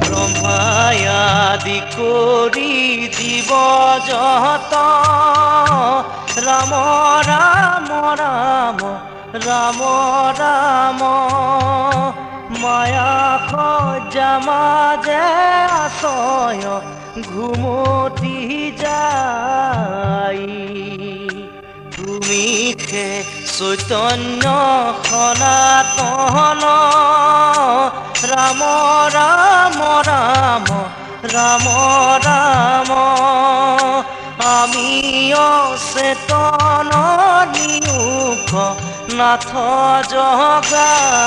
ব্রহ্মায়াদি করি জীব যত রাম রাম রাম রাম রাম মায়া খোঁজা মাঝে আশয় ঘুমতি যাই তুমি খে চৈতন্য সনাতন রাম রাম রাম রাম রাম আমি অচেতন নিয়োগ নাথ জগাই